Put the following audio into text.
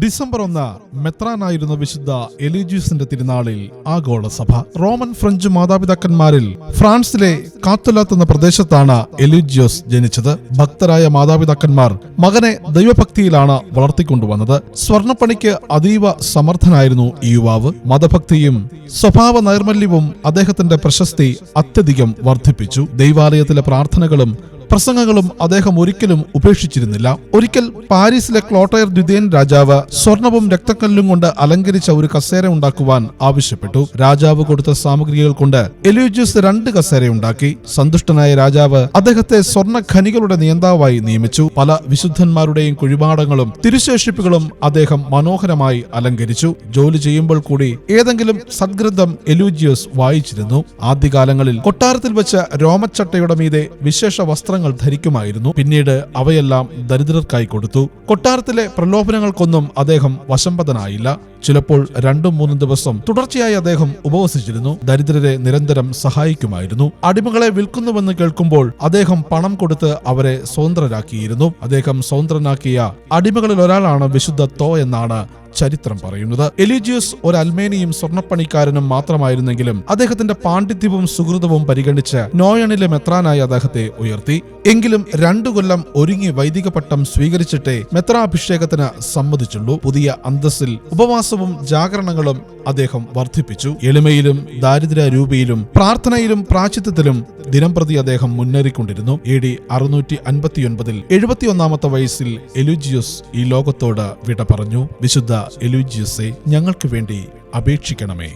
December 1 മെത്രാനായിരുന്ന വിശുദ്ധ എലീജിയസിന്റെ തിരുനാളിൽ ആഗോള സഭ. റോമൻ ഫ്രഞ്ച് മാതാപിതാക്കന്മാരിൽ ഫ്രാൻസിലെ കാത്തുലാത്ത് എന്ന പ്രദേശത്താണ് എലീജിയോസ് ജനിച്ചത്. ഭക്തരായ മാതാപിതാക്കന്മാർ മകനെ ദൈവഭക്തിയിലാണ് വളർത്തിക്കൊണ്ടുവന്നത്. സ്വർണ്ണപ്പണിക്ക് അതീവ സമർത്ഥനായിരുന്നു ഈ യുവാവ്. മതഭക്തിയും സ്വഭാവ നൈർമല്യവും അദ്ദേഹത്തിന്റെ പ്രശസ്തി അത്യധികം വർദ്ധിപ്പിച്ചു. ദൈവാലയത്തിലെ പ്രാർത്ഥനകളും പ്രസംഗങ്ങളും അദ്ദേഹം ഒരിക്കലും ഉപേക്ഷിച്ചിരുന്നില്ല. ഒരിക്കൽ പാരീസിലെ ക്ലോട്ടയർ ദ്വിതീയൻ രാജാവ് സ്വർണവും രക്തക്കല്ലും കൊണ്ട് അലങ്കരിച്ച ഒരു കസേര ഉണ്ടാക്കുവാൻ ആവശ്യപ്പെട്ടു. രാജാവ് കൊടുത്ത സാമഗ്രികൾ കൊണ്ട് എലീജിയസ് 2 കസേരയുണ്ടാക്കി. സന്തുഷ്ടനായ രാജാവ് അദ്ദേഹത്തെ സ്വർണ്ണ ഖനികളുടെ നിയന്താവായി നിയമിച്ചു. പല വിശുദ്ധന്മാരുടെയും കുഴിമാടങ്ങളും തിരുശേഷിപ്പുകളും അദ്ദേഹം മനോഹരമായി അലങ്കരിച്ചു. ജോലി ചെയ്യുമ്പോൾ കൂടി ഏതെങ്കിലും സദ്ഗ്രന്ഥം എലീജിയസ് വായിച്ചിരുന്നു. ആദ്യകാലങ്ങളിൽ കൊട്ടാരത്തിൽ വെച്ച് രോമച്ചട്ടയുടെ മീതെ വിശേഷ വസ്ത്രങ്ങൾ ധരിക്കുമായിരുന്നു. പിന്നീട് അവയെല്ലാം ദരിദ്രർക്കായി കൊടുത്തു. കൊട്ടാരത്തിലെ പ്രലോഭനങ്ങൾക്കൊന്നും അദ്ദേഹം വശംവദനായില്ല. ചിലപ്പോൾ 2-3 ദിവസം തുടർച്ചയായി അദ്ദേഹം ഉപവസിച്ചിരുന്നു. ദരിദ്രരെ നിരന്തരം സഹായിക്കുമായിരുന്നു. അടിമകളെ വിൽക്കുന്നുവെന്ന് കേൾക്കുമ്പോൾ അദ്ദേഹം പണം കൊടുത്ത് അവരെ സ്വതന്ത്രരാക്കിയിരുന്നു. അദ്ദേഹം സ്വതന്ത്രനാക്കിയ അടിമകളിൽ ഒരാളാണ് വിശുദ്ധ തോ എന്നാണ് ചരിത്രം പറയുന്നത്. എലീജിയസ് ഒരു അൽമേനിയും സ്വർണ്ണപ്പണിക്കാരനും മാത്രമായിരുന്നെങ്കിലും അദ്ദേഹത്തിന്റെ പാണ്ഡിത്യവും സുഹൃതവും പരിഗണിച്ച് നോയണിലെ മെത്രാനായി അദ്ദേഹത്തെ ഉയർത്തി. എങ്കിലും 2 കൊല്ലം ഒരുങ്ങി വൈദിക പട്ടം സ്വീകരിച്ചിട്ടേ മെത്രാഭിഷേകത്തിന് സമ്മതിച്ചുള്ളൂ. പുതിയ അന്തസ്സിൽ ഉപവാസവും ജാഗരണങ്ങളും അദ്ദേഹം വർദ്ധിപ്പിച്ചു. എളിമയിലും ദാരിദ്ര്യരൂപിയിലും പ്രാർത്ഥനയിലും പ്രാശ്ചിത്യത്തിലും ദിനംപ്രതി അദ്ദേഹം മുന്നേറിക്കൊണ്ടിരുന്നു. AD 659 71 വയസ്സിൽ എലീജിയസ് ഈ ലോകത്തോട് വിട പറഞ്ഞു. വിശുദ്ധ എലീജിയസെ, ഞങ്ങൾക്ക് വേണ്ടി അപേക്ഷിക്കണമേ.